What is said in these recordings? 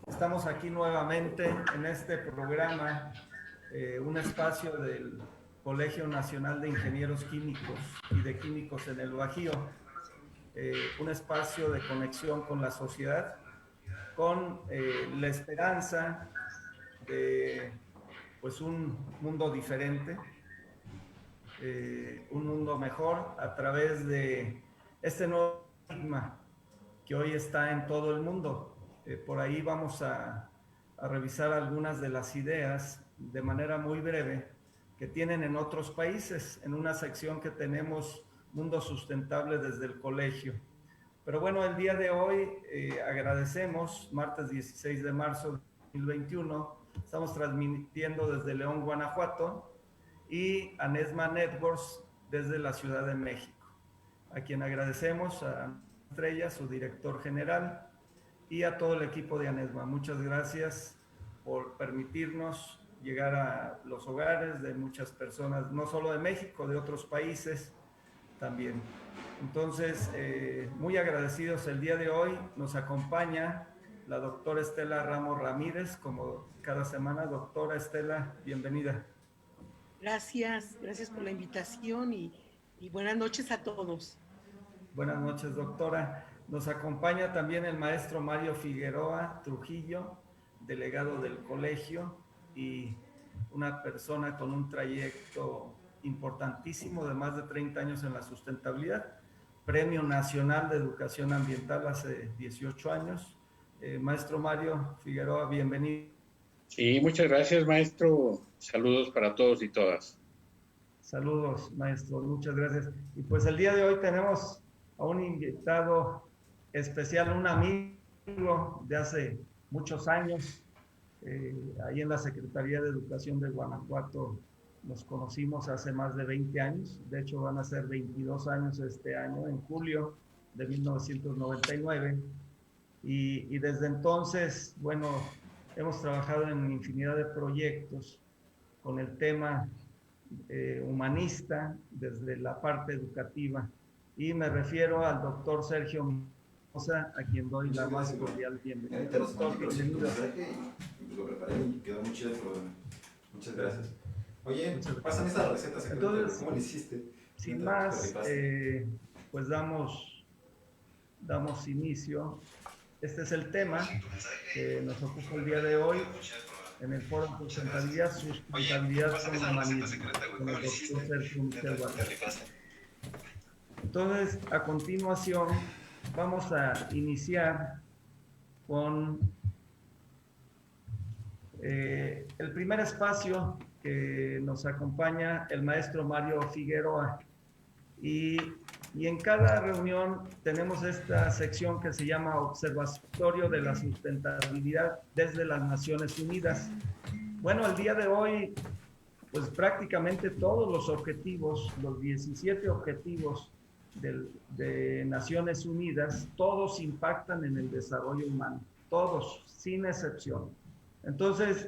Estamos aquí nuevamente en este programa, un espacio del Colegio Nacional de Ingenieros Químicos y de Químicos en el Bajío, un espacio de conexión con la sociedad, con la esperanza de pues un mundo diferente, un mundo mejor a través de este nuevo paradigma que hoy está en todo el mundo. Por ahí vamos a revisar algunas de las ideas de manera muy breve que tienen en otros países, en una sección que tenemos Mundo Sustentable desde el colegio. Pero bueno, el día de hoy agradecemos, martes 16 de marzo de 2021, estamos transmitiendo desde León, Guanajuato, y Anesma Networks desde la Ciudad de México, a quien agradecemos a Estrella, su director general, y a todo el equipo de Anesma. Muchas gracias por permitirnos llegar a los hogares de muchas personas, no solo de México, de otros países también. Entonces, muy agradecidos el día de hoy. Nos acompaña la doctora Estela Ramos Ramírez, como cada semana. Doctora Estela, bienvenida. Gracias por la invitación y buenas noches a todos. Buenas noches, doctora. Nos acompaña también el maestro Mario Figueroa Trujillo, delegado del colegio y una persona con un trayecto importantísimo de más de 30 años en la sustentabilidad. Premio Nacional de Educación Ambiental hace 18 años. Maestro Mario Figueroa, bienvenido. Sí, muchas gracias, maestro. Saludos para todos y todas. Saludos, maestro. Muchas gracias. Y pues el día de hoy tenemos a un invitado especial, un amigo de hace muchos años. Ahí en la Secretaría de Educación de Guanajuato nos conocimos hace más de 20 años. De hecho, van a ser 22 años este año, en julio de 1999. Y desde entonces, bueno, hemos trabajado en infinidad de proyectos con el tema humanista desde la parte educativa. Y me refiero al doctor Sergio Mendoza, a quien doy la más cordial bienvenida. Doctor, bienvenido. Y lo preparé y quedó muy chido el programa. Muchas gracias. Oye, pásame esa receta secreta. Entonces, ¿cómo le hiciste? Sin más, pues damos inicio. Este es el tema que nos ocupa el día de hoy en el foro Sustentabilidad con la humanidad, con el doctor Sergio Michel Vargas. Entonces, a continuación, vamos a iniciar con el primer espacio que nos acompaña el maestro Mario Figueroa. Y en cada reunión tenemos esta sección que se llama Observatorio de la Sustentabilidad desde las Naciones Unidas. Bueno, el día de hoy, pues prácticamente todos los objetivos, los 17 objetivos de Naciones Unidas, todos impactan en el desarrollo humano, todos, sin excepción. Entonces,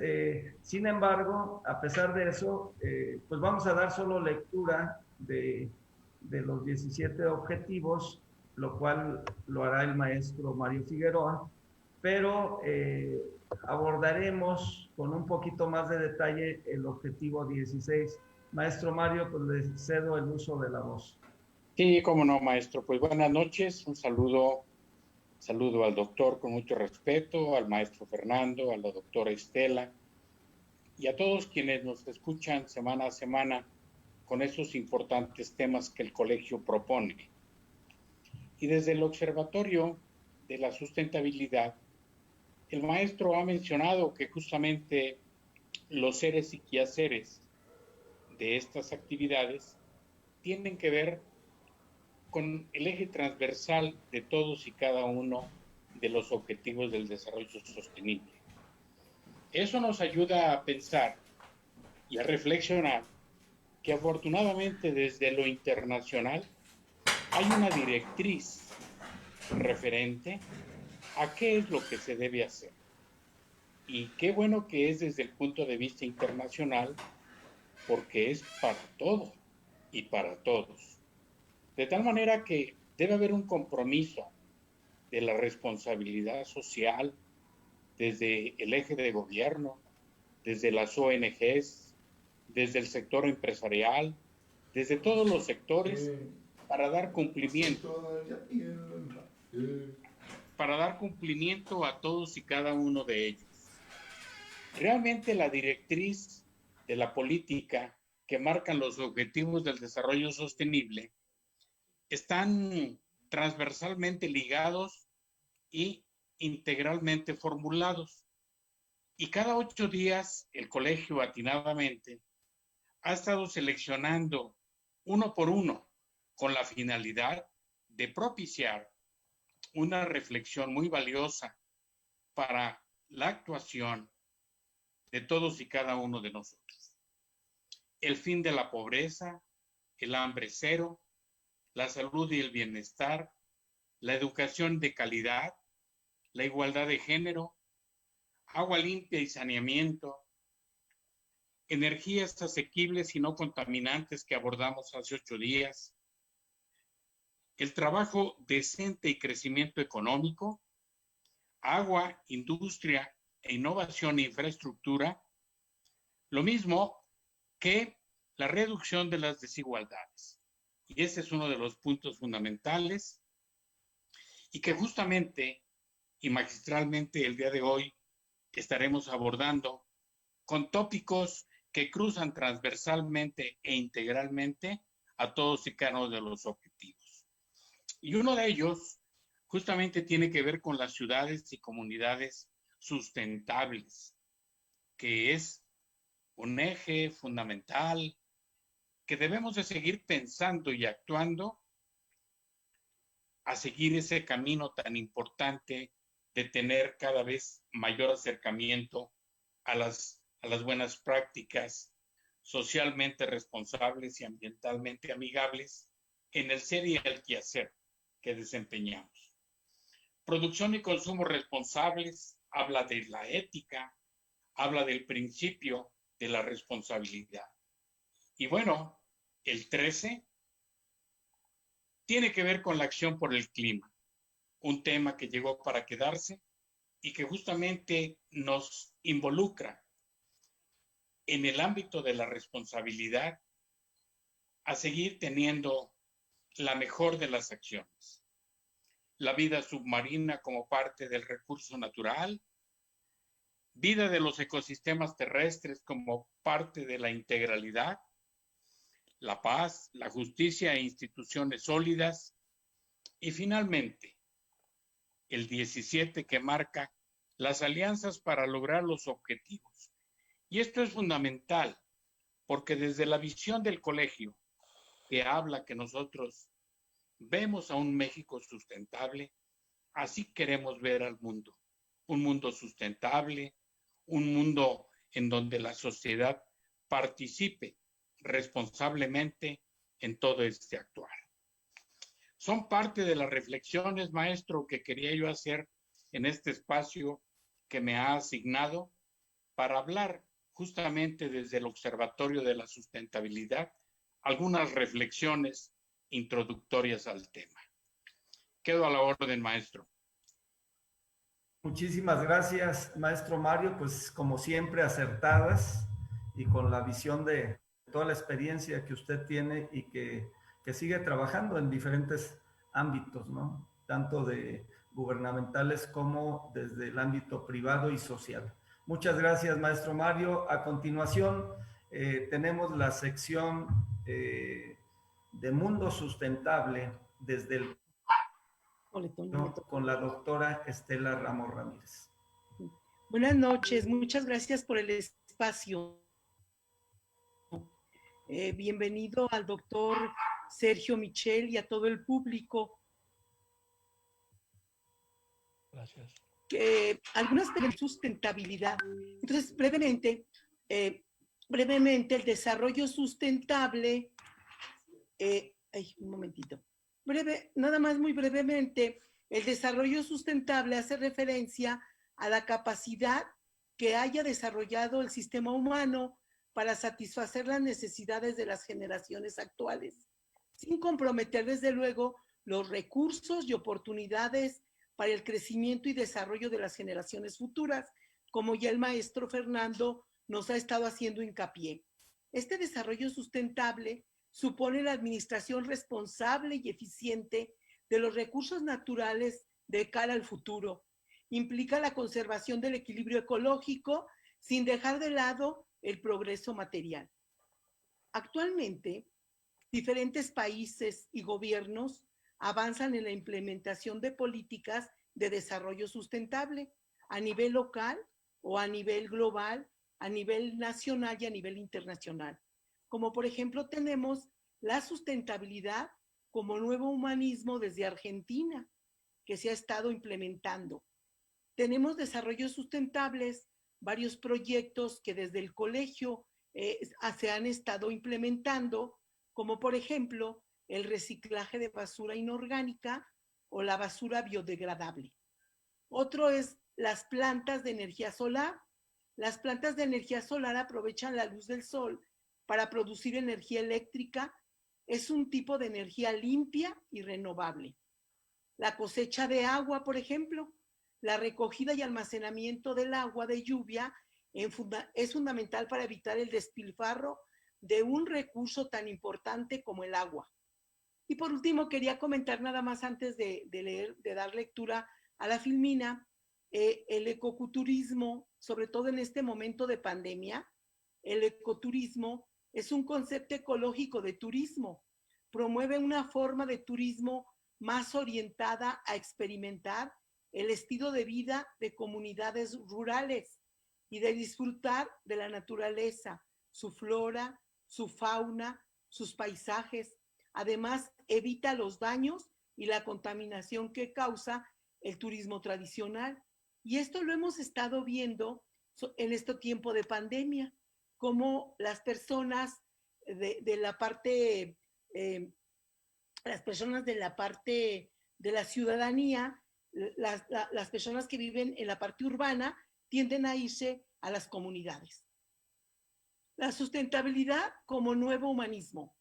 sin embargo, a pesar de eso, pues vamos a dar solo lectura de los 17 objetivos, lo cual lo hará el maestro Mario Figueroa, pero abordaremos con un poquito más de detalle el objetivo 16. Maestro Mario, pues le cedo el uso de la voz. Sí, cómo no, maestro. Pues buenas noches, un saludo al doctor con mucho respeto, al maestro Fernando, a la doctora Estela y a todos quienes nos escuchan semana a semana con esos importantes temas que el colegio propone. Y desde el Observatorio de la Sustentabilidad, el maestro ha mencionado que justamente los seres y quehaceres de estas actividades tienen que ver con el eje transversal de todos y cada uno de los objetivos del desarrollo sostenible. Eso nos ayuda a pensar y a reflexionar que afortunadamente desde lo internacional hay una directriz referente a qué es lo que se debe hacer. Y qué bueno que es desde el punto de vista internacional, porque es para todo y para todos. De tal manera que debe haber un compromiso de la responsabilidad social, desde el eje de gobierno, desde las ONGs, desde el sector empresarial, desde todos los sectores, para dar cumplimiento a todos y cada uno de ellos. Realmente la directriz de la política que marcan los objetivos del desarrollo sostenible están transversalmente ligados y integralmente formulados. Y cada 8 días el colegio atinadamente ha estado seleccionando uno por uno con la finalidad de propiciar una reflexión muy valiosa para la actuación de todos y cada uno de nosotros. El fin de la pobreza, el hambre cero, la salud y el bienestar, la educación de calidad, la igualdad de género, agua limpia y saneamiento, energías asequibles y no contaminantes que abordamos hace 8 días, el trabajo decente y crecimiento económico, agua, industria e innovación e infraestructura, lo mismo que la reducción de las desigualdades. Y ese es uno de los puntos fundamentales y que justamente y magistralmente el día de hoy estaremos abordando con tópicos que cruzan transversalmente e integralmente a todos y cada uno de los objetivos. Y uno de ellos justamente tiene que ver con las ciudades y comunidades sustentables, que es un eje fundamental que debemos de seguir pensando y actuando a seguir ese camino tan importante de tener cada vez mayor acercamiento a las buenas prácticas socialmente responsables y ambientalmente amigables en el ser y el quehacer que desempeñamos. Producción y consumo responsables habla de la ética, habla del principio de la responsabilidad. Y bueno, el 13 tiene que ver con la acción por el clima, un tema que llegó para quedarse y que justamente nos involucra en el ámbito de la responsabilidad a seguir teniendo la mejor de las acciones. La vida submarina como parte del recurso natural, vida de los ecosistemas terrestres como parte de la integralidad, la paz, la justicia e instituciones sólidas, y finalmente el 17 que marca las alianzas para lograr los objetivos. Y esto es fundamental porque desde la visión del colegio que habla que nosotros vemos a un México sustentable, así queremos ver al mundo. Un mundo sustentable, un mundo en donde la sociedad participe responsablemente en todo este actuar. Son parte de las reflexiones, maestro, que quería yo hacer en este espacio que me ha asignado para hablar justamente desde el Observatorio de la Sustentabilidad, algunas reflexiones introductorias al tema. Quedo a la orden, maestro. Muchísimas gracias, maestro Mario, pues como siempre acertadas y con la visión de toda la experiencia que usted tiene y que sigue trabajando en diferentes ámbitos, ¿no? Tanto de gubernamentales como desde el ámbito privado y social. Muchas gracias, maestro Mario. A continuación, tenemos la sección de Mundo Sustentable desde el con la doctora Estela Ramos Ramírez. Buenas noches, muchas gracias por el espacio. Bienvenido al doctor Sergio Michel y a todo el público. Gracias. Algunas de sustentabilidad. Entonces, brevemente, el desarrollo sustentable, un momentito. Nada más muy brevemente, el desarrollo sustentable hace referencia a la capacidad que haya desarrollado el sistema humano para satisfacer las necesidades de las generaciones actuales, sin comprometer desde luego los recursos y oportunidades para el crecimiento y desarrollo de las generaciones futuras, como ya el maestro Fernando nos ha estado haciendo hincapié. Este desarrollo sustentable supone la administración responsable y eficiente de los recursos naturales de cara al futuro. Implica la conservación del equilibrio ecológico sin dejar de lado el progreso material. Actualmente, diferentes países y gobiernos avanzan en la implementación de políticas de desarrollo sustentable a nivel local o a nivel global, a nivel nacional y a nivel internacional. Como por ejemplo tenemos la sustentabilidad como nuevo humanismo desde Argentina, que se ha estado implementando. Tenemos desarrollos sustentables, varios proyectos que desde el colegio se han estado implementando, como por ejemplo el reciclaje de basura inorgánica o la basura biodegradable. Otro es las plantas de energía solar. Las plantas de energía solar aprovechan la luz del sol para producir energía eléctrica. Es un tipo de energía limpia y renovable. La cosecha de agua, por ejemplo, la recogida y almacenamiento del agua de lluvia es fundamental para evitar el despilfarro de un recurso tan importante como el agua. Y por último, quería comentar nada más antes de dar lectura a la filmina, el ecoturismo, sobre todo en este momento de pandemia. El ecoturismo es un concepto ecológico de turismo. Promueve una forma de turismo más orientada a experimentar el estilo de vida de comunidades rurales y de disfrutar de la naturaleza, su flora, su fauna, sus paisajes. Además, evita los daños y la contaminación que causa el turismo tradicional. Y esto lo hemos estado viendo en este tiempo de pandemia, como las personas de la parte, las personas de la parte de la ciudadanía, las personas que viven en la parte urbana, tienden a irse a las comunidades. La sustentabilidad como nuevo humanismo.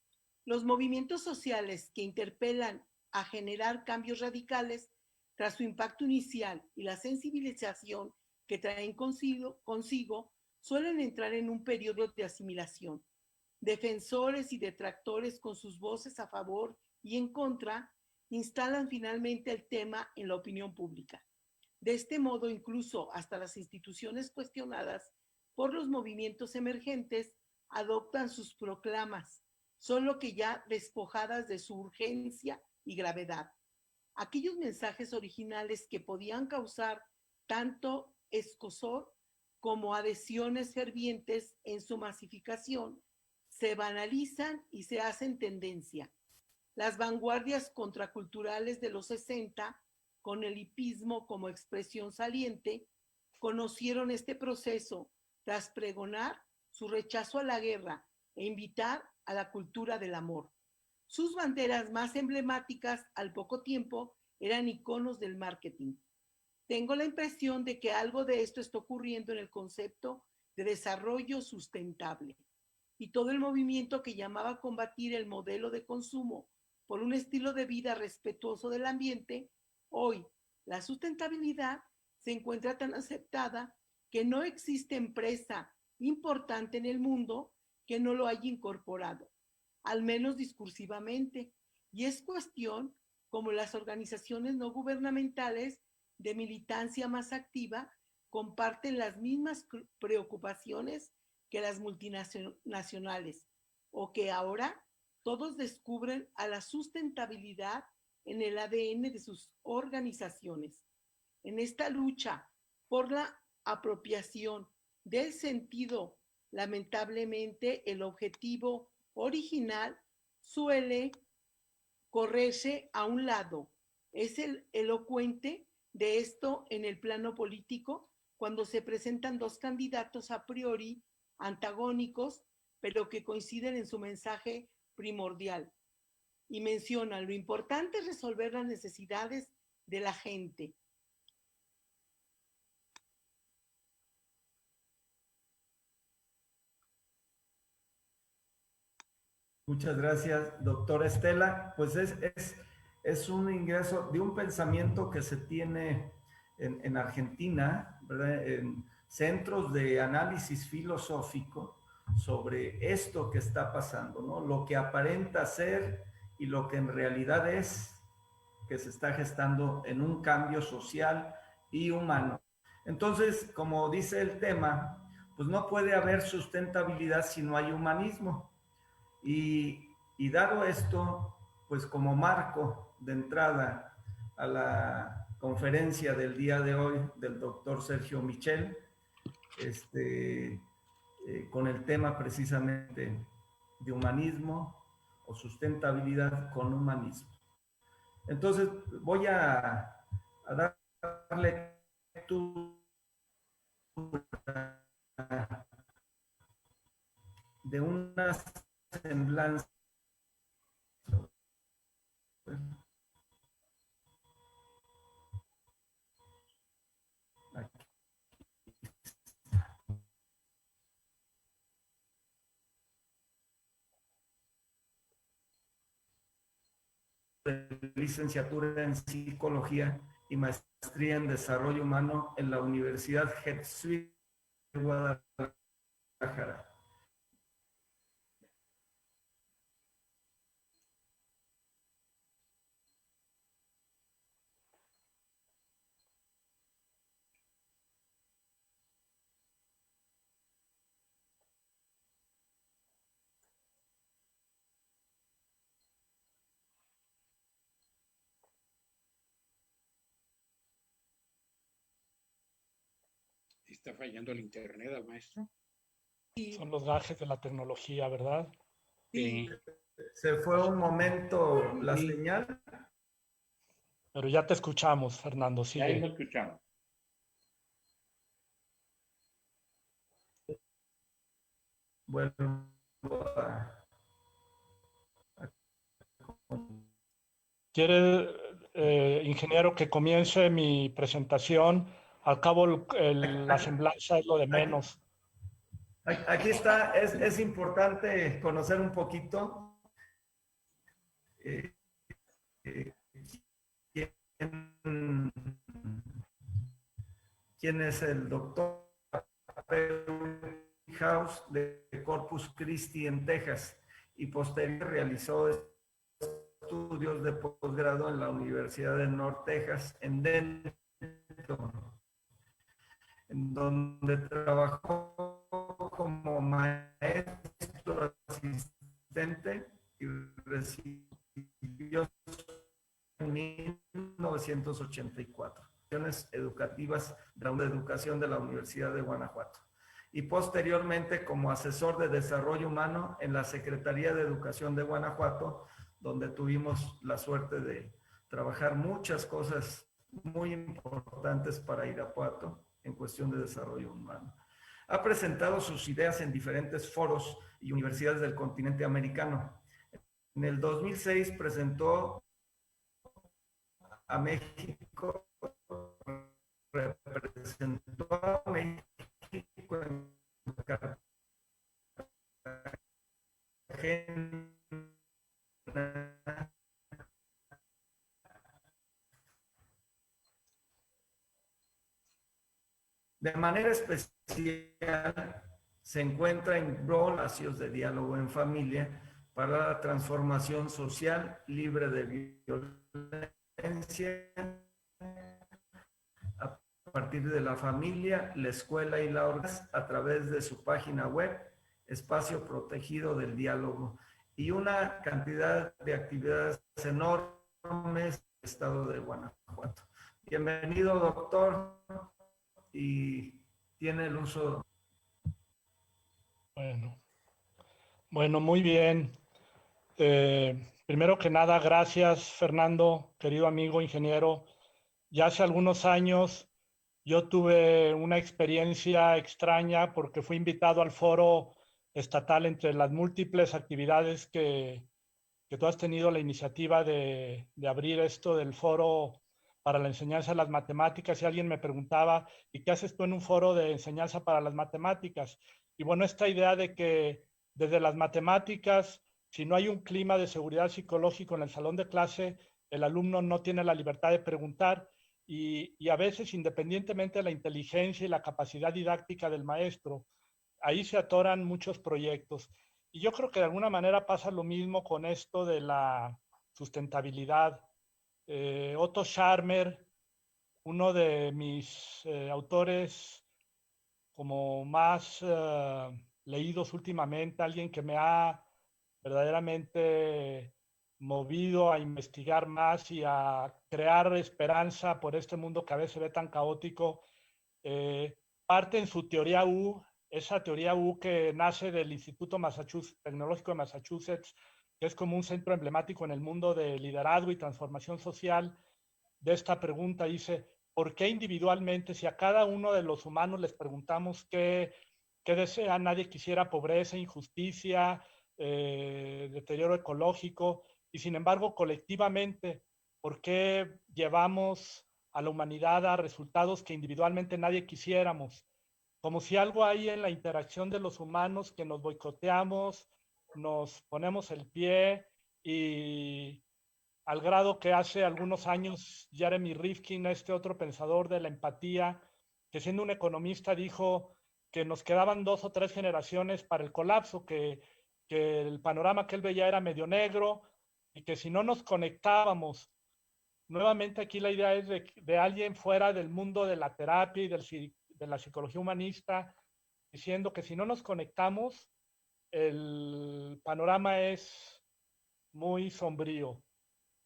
Los movimientos sociales que interpelan a generar cambios radicales tras su impacto inicial y la sensibilización que traen consigo suelen entrar en un periodo de asimilación. Defensores y detractores con sus voces a favor y en contra instalan finalmente el tema en la opinión pública. De este modo, incluso hasta las instituciones cuestionadas por los movimientos emergentes adoptan sus proclamas, solo que ya despojadas de su urgencia y gravedad. Aquellos mensajes originales que podían causar tanto escozor como adhesiones fervientes en su masificación se banalizan y se hacen tendencia. Las vanguardias contraculturales de los 60, con el hipismo como expresión saliente, conocieron este proceso tras pregonar su rechazo a la guerra e invitar a la cultura del amor. Sus banderas más emblemáticas al poco tiempo eran iconos del marketing. Tengo la impresión de que algo de esto está ocurriendo en el concepto de desarrollo sustentable y todo el movimiento que llamaba a combatir el modelo de consumo por un estilo de vida respetuoso del ambiente. Hoy, la sustentabilidad se encuentra tan aceptada que no existe empresa importante en el mundo que no lo haya incorporado, al menos discursivamente, y es cuestión como las organizaciones no gubernamentales de militancia más activa comparten las mismas preocupaciones que las multinacionales, o que ahora todos descubren a la sustentabilidad en el ADN de sus organizaciones. En esta lucha por la apropiación del sentido, lamentablemente el objetivo original suele correrse a un lado. Es el elocuente de esto en el plano político cuando se presentan dos candidatos a priori antagónicos, pero que coinciden en su mensaje primordial y mencionan lo importante es resolver las necesidades de la gente. Muchas gracias, doctora Estela. Pues es es un ingreso de un pensamiento que se tiene en Argentina, ¿verdad? En centros de análisis filosófico sobre esto que está pasando, ¿no? Lo que aparenta ser y lo que en realidad es, que se está gestando en un cambio social y humano. Entonces, como dice el tema, pues no puede haber sustentabilidad si no hay humanismo. Y dado esto, pues como marco de entrada a la conferencia del día de hoy del doctor Sergio Michel, con el tema precisamente de humanismo o sustentabilidad con humanismo. Entonces voy a darle lectura de una semblanza. De licenciatura en psicología y maestría en desarrollo humano en la Universidad Jetsuit de Guadalajara. ¿Está fallando el internet al maestro? Son los gajes de la tecnología, ¿verdad? Sí. Se fue un momento la señal. Pero ya te escuchamos, Fernando, Ya ahí lo sigue. escuchamos. Bueno, ¿Quiere, ingeniero, que comience mi presentación? Al cabo, la semblanza es lo de menos. aquí está, es importante conocer un poquito eh, eh, quién, quién es el doctor House de Corpus Christi en Texas y posteriormente realizó estudios de posgrado en la Universidad de North Texas en Denton, en donde trabajó como maestro asistente y recibió en 1984 educativas de la educación de la Universidad de Guanajuato y posteriormente como asesor de desarrollo humano en la Secretaría de Educación de Guanajuato, donde tuvimos la suerte de trabajar muchas cosas muy importantes para Irapuato en cuestión de desarrollo humano. Ha presentado sus ideas en diferentes foros y universidades del continente americano. En el 2006 presentó a México, representó a México en Cartagena, de manera especial se encuentra en espacios de diálogo en familia para la transformación social libre de violencia a partir de la familia, la escuela y la organización a través de su página web, Espacio Protegido del Diálogo, y una cantidad de actividades enormes en el estado de Guanajuato. Bienvenido, doctor, y tiene el uso. Bueno, muy bien. Primero que nada, gracias, Fernando, querido amigo ingeniero. Ya hace algunos años yo tuve una experiencia extraña porque fui invitado al foro estatal entre las múltiples actividades que tú has tenido la iniciativa de abrir esto del foro para la enseñanza de las matemáticas, y alguien me preguntaba, ¿y qué haces tú en un foro de enseñanza para las matemáticas? Y bueno, esta idea de que desde las matemáticas, si no hay un clima de seguridad psicológico en el salón de clase, el alumno no tiene la libertad de preguntar y a veces, independientemente de la inteligencia y la capacidad didáctica del maestro, ahí se atoran muchos proyectos. Y yo creo que de alguna manera pasa lo mismo con esto de la sustentabilidad. Otto Scharmer, uno de mis autores como más leídos últimamente, alguien que me ha verdaderamente movido a investigar más y a crear esperanza por este mundo que a veces se ve tan caótico, parte en su teoría U, esa teoría U que nace del Instituto Tecnológico de Massachusetts, que es como un centro emblemático en el mundo de liderazgo y transformación social. De esta pregunta dice, ¿por qué individualmente, si a cada uno de los humanos les preguntamos qué desea, nadie quisiera pobreza, injusticia, deterioro ecológico, y sin embargo colectivamente, ¿por qué llevamos a la humanidad a resultados que individualmente nadie quisiéramos? Como si algo hay en la interacción de los humanos que nos boicoteamos, nos ponemos el pie y al grado que hace algunos años Jeremy Rifkin, este otro pensador de la empatía, que siendo un economista dijo que nos quedaban 2 o 3 generaciones para el colapso, que el panorama que él veía era medio negro y que si no nos conectábamos, nuevamente aquí la idea es de alguien fuera del mundo de la terapia y de la psicología humanista, diciendo que si no nos conectamos, el panorama es muy sombrío.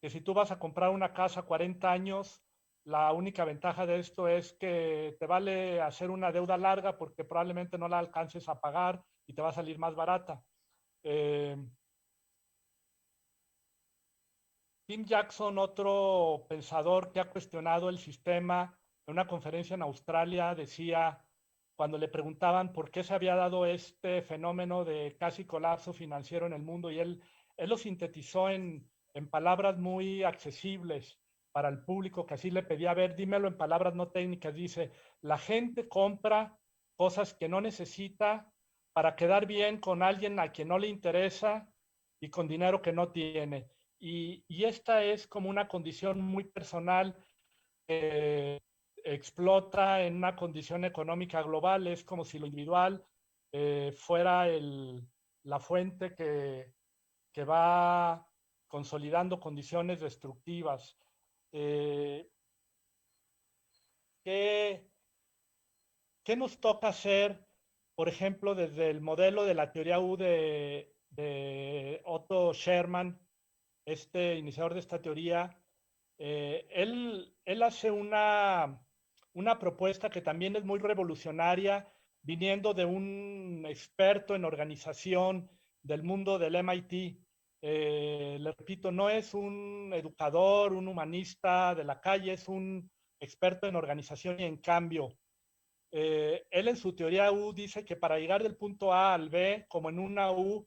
Que si tú vas a comprar una casa a 40 años, la única ventaja de esto es que te vale hacer una deuda larga porque probablemente no la alcances a pagar y te va a salir más barata. Tim Jackson, otro pensador que ha cuestionado el sistema, en una conferencia en Australia decía, cuando le preguntaban por qué se había dado este fenómeno de casi colapso financiero en el mundo, y él lo sintetizó en palabras muy accesibles para el público, que así le pedía, a ver, dímelo en palabras no técnicas, dice, la gente compra cosas que no necesita para quedar bien con alguien a quien no le interesa y con dinero que no tiene. Y esta es como una condición muy personal que explota en una condición económica global. Es como si lo individual fuera la fuente que va consolidando condiciones destructivas. ¿Qué, ¿Qué nos toca hacer, por ejemplo, desde el modelo de la teoría U de Otto Sherman, este iniciador de esta teoría? Él hace una propuesta que también es muy revolucionaria, viniendo de un experto en organización del mundo del MIT. Le repito, no es un educador, un humanista de la calle, es un experto en organización y en cambio. Él en su teoría U dice que para llegar del punto A al B, como en una U,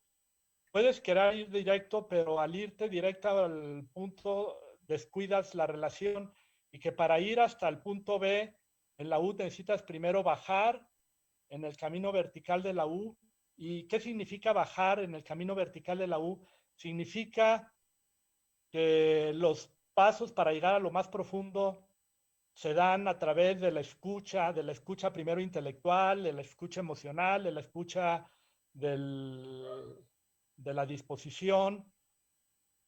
puedes querer ir directo, pero al irte directo al punto descuidas la relación y que para ir hasta el punto B en la U necesitas primero bajar en el camino vertical de la U. ¿Y qué significa bajar en el camino vertical de la U? Significa que los pasos para llegar a lo más profundo se dan a través de la escucha primero intelectual, de la escucha emocional, de la escucha de la disposición.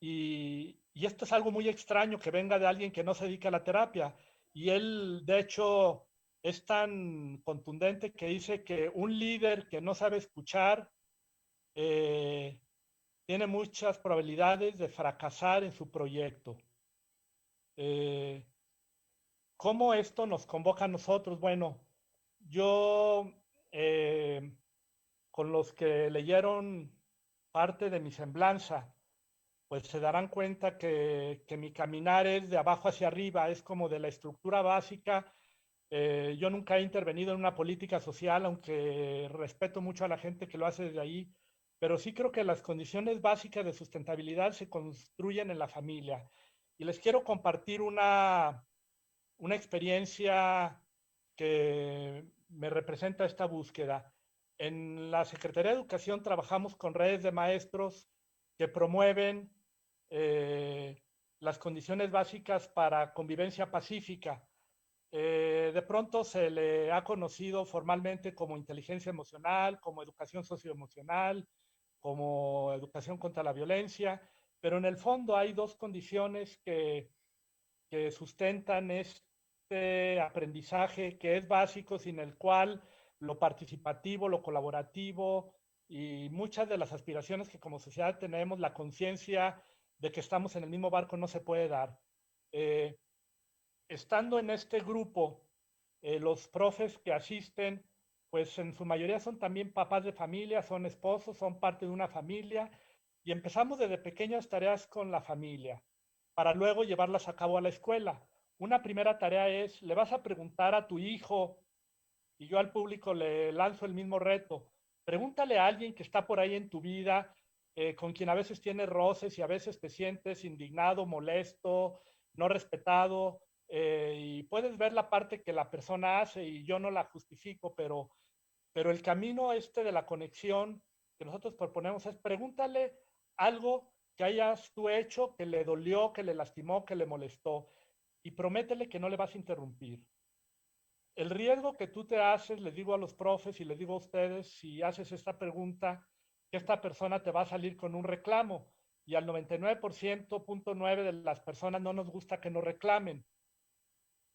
Y esto es algo muy extraño que venga de alguien que no se dedica a la terapia. Y él, de hecho, es tan contundente que dice que un líder que no sabe escuchar tiene muchas probabilidades de fracasar en su proyecto. ¿Cómo esto nos convoca a nosotros? Bueno, yo, con los que leyeron parte de mi semblanza, pues se darán cuenta que mi caminar es de abajo hacia arriba, es como de la estructura básica. Yo nunca he intervenido en una política social, aunque respeto mucho a la gente que lo hace desde ahí, pero sí creo que las condiciones básicas de sustentabilidad se construyen en la familia. Y les quiero compartir una experiencia que me representa esta búsqueda. En la Secretaría de Educación trabajamos con redes de maestros que promueven las condiciones básicas para convivencia pacífica. De pronto se le ha conocido formalmente como inteligencia emocional, como educación socioemocional, como educación contra la violencia, pero en el fondo hay dos condiciones que sustentan este aprendizaje que es básico, sin el cual lo participativo, lo colaborativo y muchas de las aspiraciones que como sociedad tenemos, la conciencia de que estamos en el mismo barco no se puede dar. Estando en este grupo, los profes que asisten, pues en su mayoría son también papás de familia, son esposos, son parte de una familia y empezamos desde pequeñas tareas con la familia para luego llevarlas a cabo a la escuela. Una primera tarea es, le vas a preguntar a tu hijo, y yo al público le lanzo el mismo reto, pregúntale a alguien que está por ahí en tu vida, con quien a veces tienes roces y a veces te sientes indignado, molesto, no respetado, y puedes ver la parte que la persona hace y yo no la justifico, pero el camino este de la conexión que nosotros proponemos es pregúntale algo que hayas tú hecho que le dolió, que le lastimó, que le molestó y prométele que no le vas a interrumpir. El riesgo que tú te haces, les digo a los profes y les digo a ustedes, si haces esta pregunta, que esta persona te va a salir con un reclamo y al 99.9% de las personas no nos gusta que nos reclamen.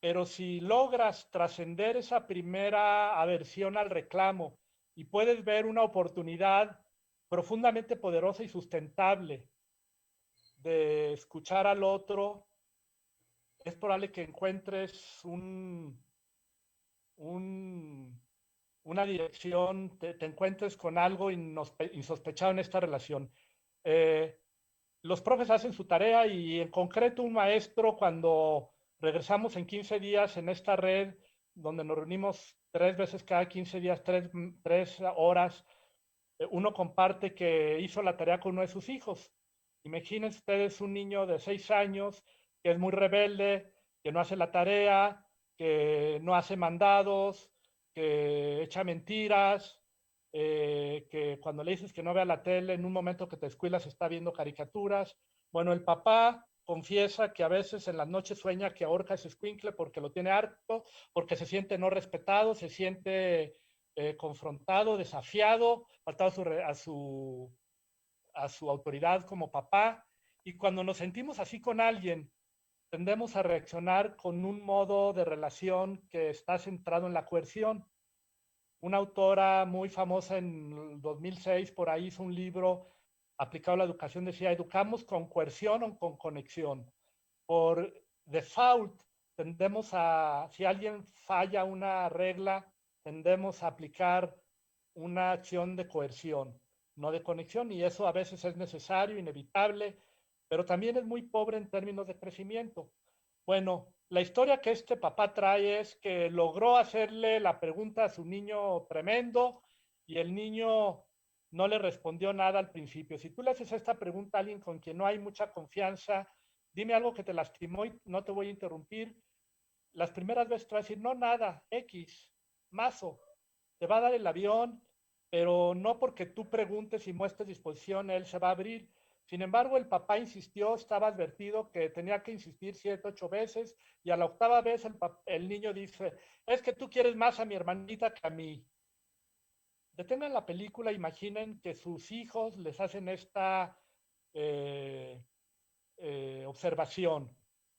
Pero si logras trascender esa primera aversión al reclamo y puedes ver una oportunidad profundamente poderosa y sustentable de escuchar al otro, es probable que encuentres un, una dirección, te encuentres con algo insospechado en esta relación. Eh, los profes hacen su tarea y en concreto un maestro cuando regresamos en 15 días en esta red donde nos reunimos 3 veces cada 15 días, 3 horas, uno comparte que hizo la tarea con uno de sus hijos. Imaginen ustedes un niño de 6 años que es muy rebelde, que no hace la tarea, que no hace mandados, que echa mentiras, que cuando le dices que no vea la tele, en un momento que te descuidas está viendo caricaturas. Bueno, el papá confiesa que a veces en las noches sueña que ahorca a ese escuincle porque lo tiene harto, porque se siente no respetado, se siente confrontado, desafiado, faltado a su autoridad como papá. Y cuando nos sentimos así con alguien, tendemos a reaccionar con un modo de relación que está centrado en la coerción. Una autora muy famosa en 2006 por ahí hizo un libro aplicado a la educación, decía, educamos con coerción o con conexión. Por default, tendemos a, si alguien falla una regla, tendemos a aplicar una acción de coerción, no de conexión, y eso a veces es necesario, inevitable, pero también es muy pobre en términos de crecimiento. Bueno, la historia que este papá trae es que logró hacerle la pregunta a su niño tremendo y el niño no le respondió nada al principio. Si tú le haces esta pregunta a alguien con quien no hay mucha confianza, dime algo que te lastimó y no te voy a interrumpir, las primeras veces te va a decir, no, nada, X, mazo, te va a dar el avión, pero no porque tú preguntes y muestres disposición, él se va a abrir. Sin embargo, el papá insistió, estaba advertido que tenía que insistir 7, 8 veces y a la octava vez el niño dice, es que tú quieres más a mi hermanita que a mí. Detengan la película, imaginen que sus hijos les hacen esta eh, observación,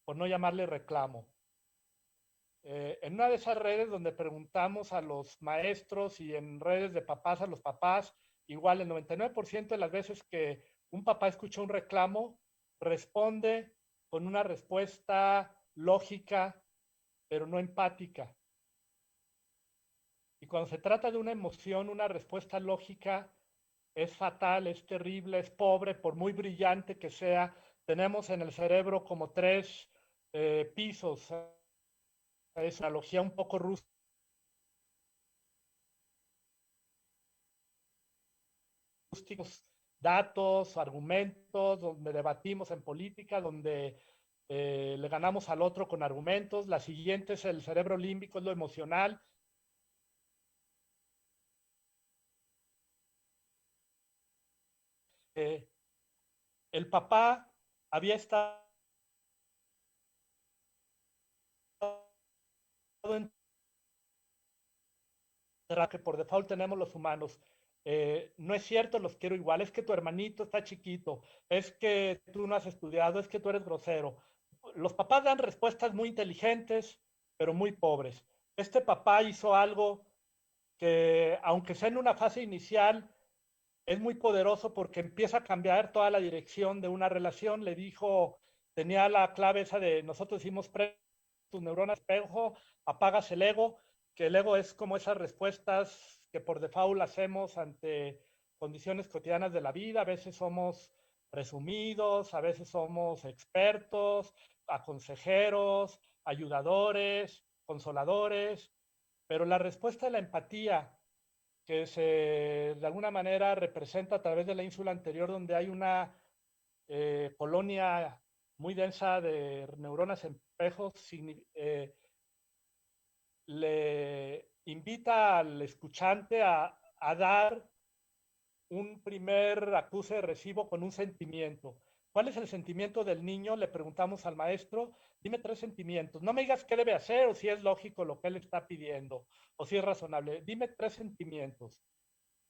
por no llamarle reclamo. En una de esas redes donde preguntamos a los maestros y en redes de papás a los papás, igual el 99% de las veces que un papá escucha un reclamo, responde con una respuesta lógica, pero no empática. Y cuando se trata de una emoción, una respuesta lógica es fatal, es terrible, es pobre, por muy brillante que sea. Tenemos en el cerebro como tres pisos. Es una analogía un poco rústica. Datos, argumentos, donde debatimos en política, donde le ganamos al otro con argumentos. La siguiente es el cerebro límbico, es lo emocional. El papá había estado que por default tenemos los humanos. No es cierto, los quiero igual, es que tu hermanito está chiquito, es que tú no has estudiado, es que tú eres grosero. Los papás dan respuestas muy inteligentes, pero muy pobres. Este papá hizo algo que, aunque sea en una fase inicial, es muy poderoso porque empieza a cambiar toda la dirección de una relación. Le dijo, tenía la clave esa de, nosotros decimos, tus neuronas espejo, apagas el ego, que el ego es como esas respuestas que por default hacemos ante condiciones cotidianas de la vida. A veces somos presumidos, a veces somos expertos, consejeros, ayudadores, consoladores, pero la respuesta de la empatía, que se de alguna manera representa a través de la ínsula anterior, donde hay una colonia muy densa de neuronas espejos, le invita al escuchante a dar un primer acuse de recibo con un sentimiento. ¿Cuál es el sentimiento del niño? Le preguntamos al maestro, dime 3 sentimientos. No me digas qué debe hacer o si es lógico lo que él está pidiendo o si es razonable. Dime 3 sentimientos.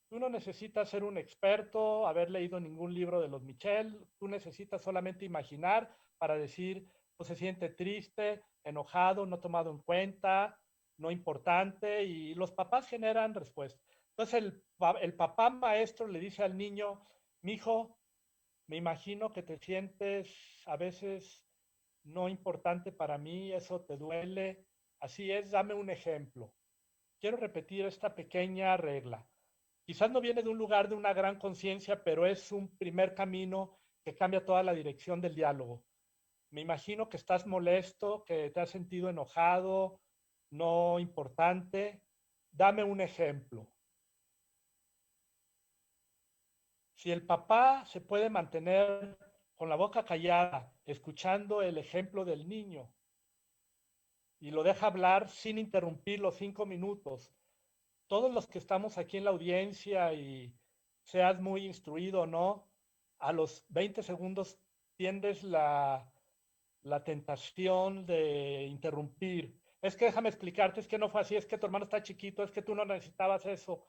Tú no necesitas ser un experto, haber leído ningún libro de los Michel. Tú necesitas solamente imaginar para decir, pues se siente triste, enojado, no tomado en cuenta, no importante, y los papás generan respuesta. Entonces el papá maestro le dice al niño, mijo, me imagino que te sientes a veces no importante para mí, eso te duele. Así es, dame un ejemplo. Quiero repetir esta pequeña regla. Quizás no viene de un lugar de una gran conciencia, pero es un primer camino que cambia toda la dirección del diálogo. Me imagino que estás molesto, que te has sentido enojado, no importante. Dame un ejemplo. Si el papá se puede mantener con la boca callada, escuchando el ejemplo del niño, y lo deja hablar sin interrumpir los 5 minutos, todos los que estamos aquí en la audiencia y seas muy instruido o no, a los 20 segundos tiendes la tentación de interrumpir. Es que déjame explicarte, es que no fue así, es que tu hermano está chiquito, es que tú no necesitabas eso.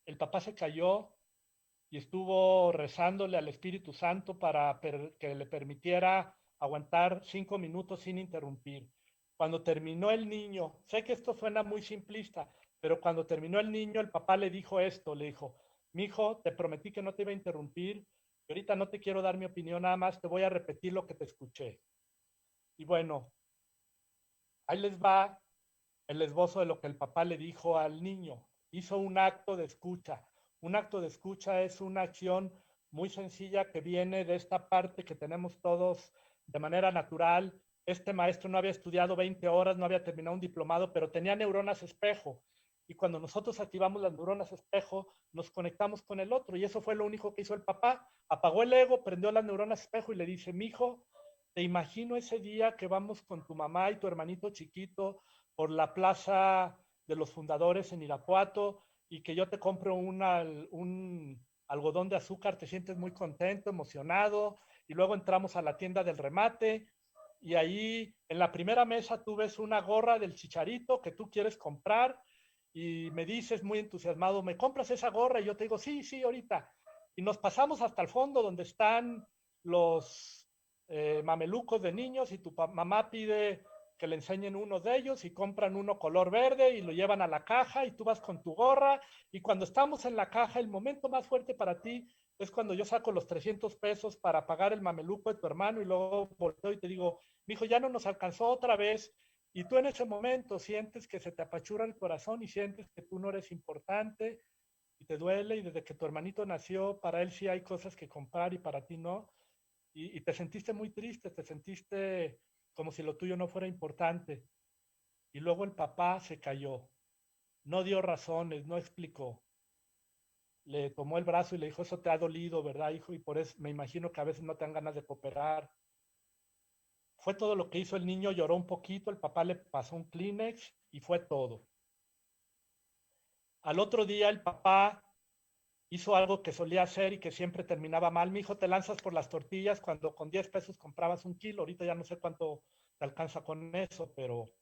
El papá se cayó y estuvo rezándole al Espíritu Santo para que le permitiera aguantar 5 minutos sin interrumpir. Cuando terminó el niño, sé que esto suena muy simplista, pero cuando terminó el niño, el papá le dijo esto, le dijo, mi hijo, te prometí que no te iba a interrumpir, y ahorita no te quiero dar mi opinión, nada más te voy a repetir lo que te escuché. Y bueno, ahí les va el esbozo de lo que el papá le dijo al niño. Hizo un acto de escucha. Un acto de escucha es una acción muy sencilla que viene de esta parte que tenemos todos de manera natural. Este maestro no había estudiado 20 horas, no había terminado un diplomado, pero tenía neuronas espejo. Y cuando nosotros activamos las neuronas espejo, nos conectamos con el otro. Y eso fue lo único que hizo el papá. Apagó el ego, prendió las neuronas espejo y le dice, mijo, te imagino ese día que vamos con tu mamá y tu hermanito chiquito por la plaza de los fundadores en Irapuato y que yo te compro un algodón de azúcar, te sientes muy contento, emocionado, y luego entramos a la tienda del remate y ahí en la primera mesa tú ves una gorra del Chicharito que tú quieres comprar y me dices muy entusiasmado, ¿me compras esa gorra? Y yo te digo, sí, sí, ahorita. Y nos pasamos hasta el fondo donde están los mamelucos de niños y tu mamá pide que le enseñen uno de ellos y compran uno color verde y lo llevan a la caja y tú vas con tu gorra y cuando estamos en la caja el momento más fuerte para ti es cuando yo saco los 300 pesos para pagar el mameluco de tu hermano y luego volteo y te digo, mijo, ya no nos alcanzó otra vez y tú en ese momento sientes que se te apachura el corazón y sientes que tú no eres importante y te duele y desde que tu hermanito nació para él sí hay cosas que comprar y para ti no y te sentiste muy triste, te sentiste como si lo tuyo no fuera importante. Y luego el papá se cayó, no dio razones, no explicó. Le tomó el brazo y le dijo, eso te ha dolido, ¿verdad, hijo? Y por eso me imagino que a veces no te dan ganas de cooperar. Fue todo lo que hizo el niño, lloró un poquito, el papá le pasó un Kleenex y fue todo. Al otro día el papá hizo algo que solía hacer y que siempre terminaba mal. Mi hijo, te lanzas por las tortillas cuando con 10 pesos comprabas un kilo, ahorita ya no sé cuánto te alcanza con eso, pero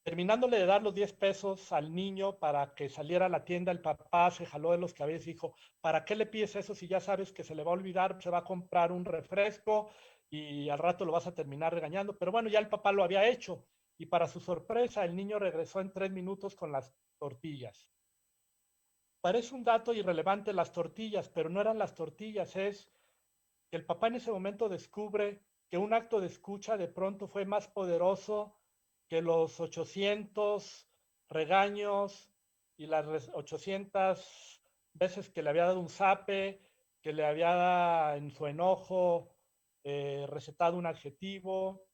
terminándole de dar los 10 pesos al niño para que saliera a la tienda, el papá se jaló de los cabellos y dijo, ¿para qué le pides eso si ya sabes que se le va a olvidar, se va a comprar un refresco y al rato lo vas a terminar regañando? Pero bueno, ya el papá lo había hecho y para su sorpresa el niño regresó en 3 minutos con las tortillas. Parece un dato irrelevante las tortillas, pero no eran las tortillas, es que el papá en ese momento descubre que un acto de escucha de pronto fue más poderoso que los 800 regaños y las 800 veces que le había dado un zape, que le había en su enojo recetado un adjetivo.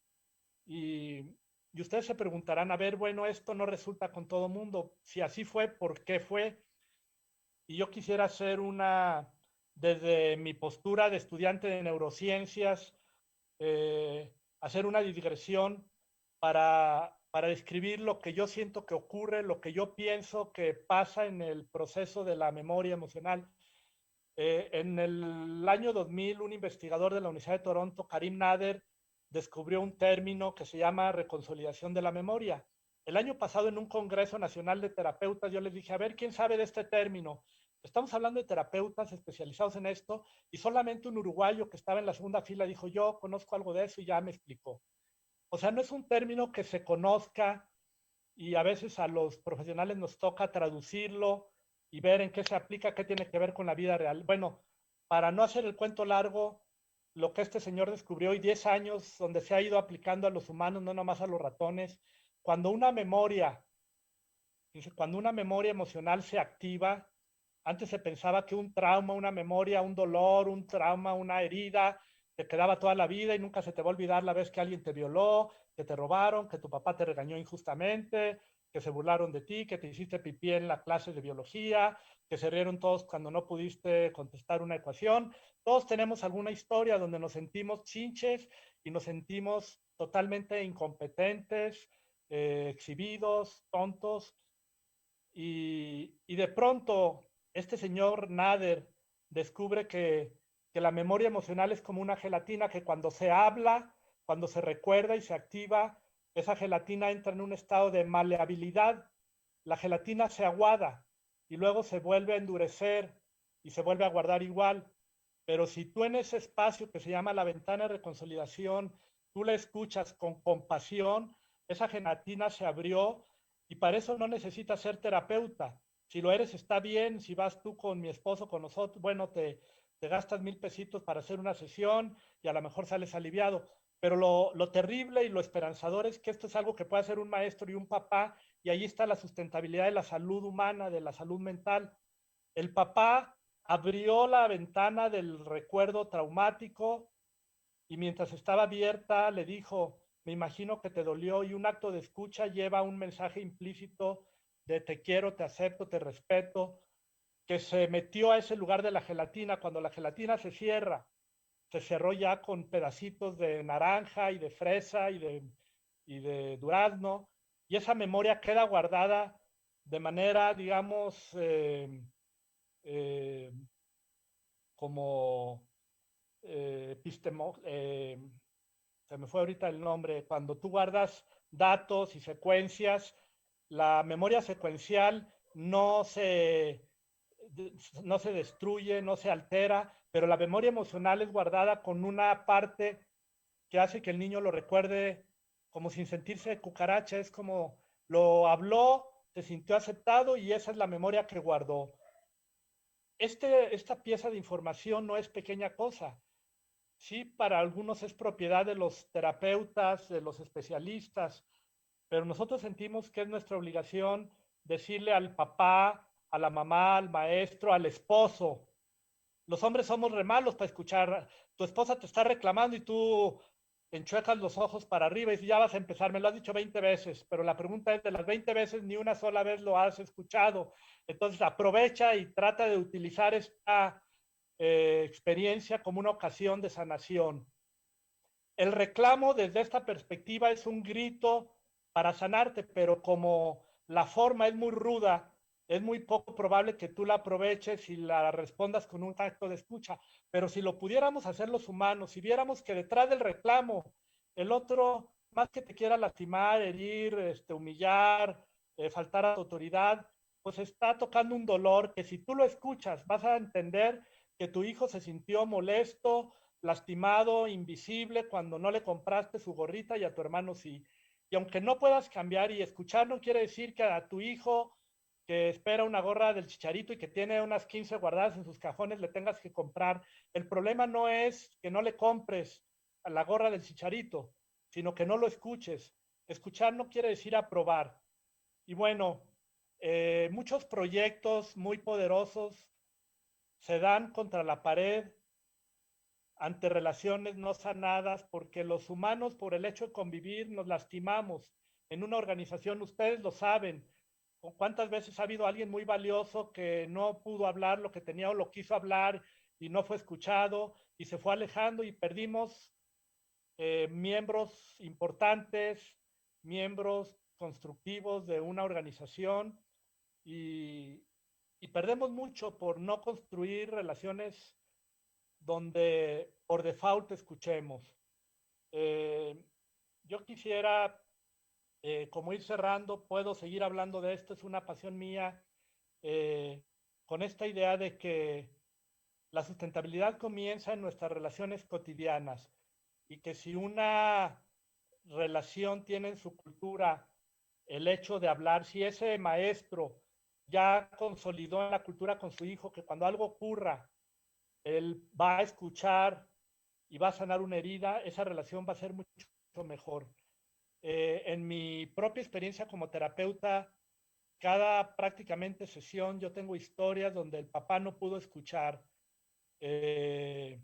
Y ustedes se preguntarán, a ver, bueno, esto no resulta con todo mundo. Si así fue, ¿por qué fue? Y yo quisiera hacer desde mi postura de estudiante de neurociencias, hacer una digresión para describir lo que yo siento que ocurre, lo que yo pienso que pasa en el proceso de la memoria emocional. En el año 2000, un investigador de la Universidad de Toronto, Karim Nader, descubrió un término que se llama reconsolidación de la memoria. El año pasado, en un Congreso Nacional de Terapeutas, yo les dije, a ver, ¿quién sabe de este término? Estamos hablando de terapeutas especializados en esto y solamente un uruguayo que estaba en la segunda fila dijo, yo conozco algo de eso y ya me explicó. O sea, no es un término que se conozca y a veces a los profesionales nos toca traducirlo y ver en qué se aplica, qué tiene que ver con la vida real. Bueno, para no hacer el cuento largo, lo que este señor descubrió y 10 años donde se ha ido aplicando a los humanos, no nomás a los ratones, cuando una memoria emocional se activa, antes se pensaba que un trauma, una memoria, un dolor, un trauma, una herida, te quedaba toda la vida y nunca se te va a olvidar la vez que alguien te violó, que te robaron, que tu papá te regañó injustamente, que se burlaron de ti, que te hiciste pipí en la clase de biología, que se rieron todos cuando no pudiste contestar una ecuación. Todos tenemos alguna historia donde nos sentimos chinches y nos sentimos totalmente incompetentes, exhibidos, tontos. Y de pronto este señor Nader descubre que la memoria emocional es como una gelatina que cuando se habla, cuando se recuerda y se activa, esa gelatina entra en un estado de maleabilidad. La gelatina se aguada y luego se vuelve a endurecer y se vuelve a guardar igual. Pero si tú en ese espacio que se llama la ventana de reconsolidación, tú la escuchas con compasión, esa gelatina se abrió y para eso no necesitas ser terapeuta. Si lo eres, está bien. Si vas tú con mi esposo, con nosotros, bueno, te gastas 1,000 pesitos para hacer una sesión y a lo mejor sales aliviado. Pero lo terrible y lo esperanzador es que esto es algo que puede hacer un maestro y un papá, y ahí está la sustentabilidad de la salud humana, de la salud mental. El papá abrió la ventana del recuerdo traumático y mientras estaba abierta le dijo, me imagino que te dolió, y un acto de escucha lleva un mensaje implícito de te quiero, te acepto, te respeto, que se metió a ese lugar de la gelatina. Cuando la gelatina se cierra, se cerró ya con pedacitos de naranja y de fresa y de durazno, y esa memoria queda guardada de manera, digamos, eh, como se me fue ahorita el nombre, cuando tú guardas datos y secuencias, la memoria secuencial no se destruye, no se altera, pero la memoria emocional es guardada con una parte que hace que el niño lo recuerde como sin sentirse cucaracha, es como lo habló, se sintió aceptado y esa es la memoria que guardó. Esta pieza de información no es pequeña cosa. Sí, para algunos es propiedad de los terapeutas, de los especialistas, pero nosotros sentimos que es nuestra obligación decirle al papá, a la mamá, al maestro, al esposo. Los hombres somos re malos para escuchar. Tu esposa te está reclamando y tú enchuecas los ojos para arriba y ya vas a empezar. Me lo has dicho 20 veces, pero la pregunta es, de las 20 veces, ni una sola vez lo has escuchado. Entonces aprovecha y trata de utilizar esta experiencia como una ocasión de sanación. El reclamo desde esta perspectiva es un grito para sanarte, pero como la forma es muy ruda, es muy poco probable que tú la aproveches y la respondas con un acto de escucha. Pero si lo pudiéramos hacer los humanos, si viéramos que detrás del reclamo el otro más que te quiera lastimar, herir, humillar, faltar a tu autoridad, pues está tocando un dolor que si tú lo escuchas vas a entender que tu hijo se sintió molesto, lastimado, invisible cuando no le compraste su gorrita y a tu hermano sí. Y aunque no puedas cambiar y escuchar no quiere decir que a tu hijo que espera una gorra del Chicharito y que tiene unas 15 guardadas en sus cajones le tengas que comprar. El problema no es que no le compres a la gorra del Chicharito, sino que no lo escuches. Escuchar no quiere decir aprobar. Y bueno, muchos proyectos muy poderosos se dan contra la pared ante relaciones no sanadas porque los humanos por el hecho de convivir nos lastimamos. En una organización, ustedes lo saben, ¿cuántas veces ha habido alguien muy valioso que no pudo hablar lo que tenía o lo quiso hablar y no fue escuchado y se fue alejando y perdimos miembros importantes, miembros constructivos de una organización y, y perdemos mucho por no construir relaciones donde por default escuchemos. Eh, yo quisiera, como ir cerrando, puedo seguir hablando de esto, es una pasión mía, eh, con esta idea de que la sustentabilidad comienza en nuestras relaciones cotidianas y que si una relación tiene en su cultura el hecho de hablar, si ese maestro ya consolidó en la cultura con su hijo que cuando algo ocurra, él va a escuchar y va a sanar una herida, esa relación va a ser mucho mejor. En mi propia experiencia como terapeuta, cada prácticamente sesión yo tengo historias donde el papá no pudo escuchar. Eh,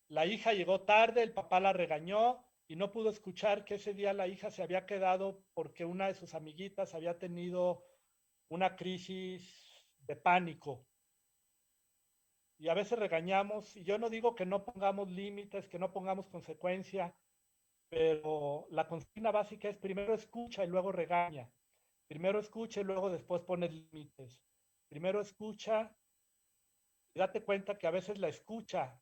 la hija llegó tarde, el papá la regañó y no pudo escuchar que ese día la hija se había quedado porque una de sus amiguitas había tenido una crisis de pánico. Y a veces regañamos, y yo no digo que no pongamos límites, que no pongamos consecuencia, pero la consigna básica es primero escucha y luego regaña. Primero escucha y luego después pones límites. Primero escucha y date cuenta que a veces la escucha